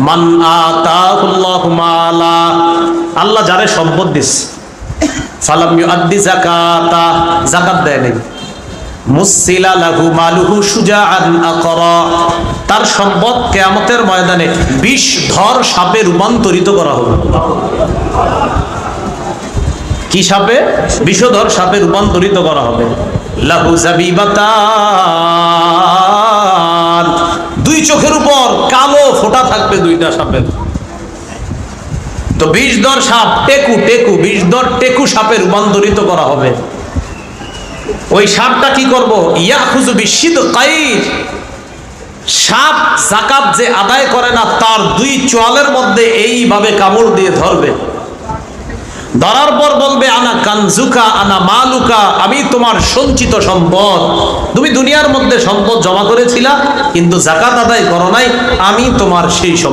মান আতাহুল্লাহু মালা, আল্লাহ যারে সম্পদ দিছে, ফালাম ইউআদ্দি যাকাতা, যাকাত দেয় নাই, মুসিলা লাহু মালুহু শুজাআন আকরা, তার সম্পদ কিয়ামতের ময়দানে বিষধর সাপে রূপান্তরিত করা হবে। কি সাপে? বিষধর সাপে রূপান্তরিত করা হবে। লাহু জাবিবাতান, দুই চোখের উপর কালো ফোঁটা থাকবে দুইটা সাপের। তো বিষধর সাপ বিষধর টেকু সাপে রূপান্তরিত করা হবে। ওই সাপটা কি করব? ইয়াখুযু বিশিদকাইর, সাপ যাকাত যে আদায় করে না তার দুই চোয়ালের মধ্যে এইভাবে কামড় দিয়ে ধরবে। ধরার পর বলবে আনা কানজুকা আনা মালুকা, আমি তোমার সঞ্চিত সম্পদ। তুমি দুনিয়ার মধ্যে সম্পদ জমা করেছিলা কিন্তু যাকাত আদায় করো নাই, আমি তোমার সেই সম্পদ।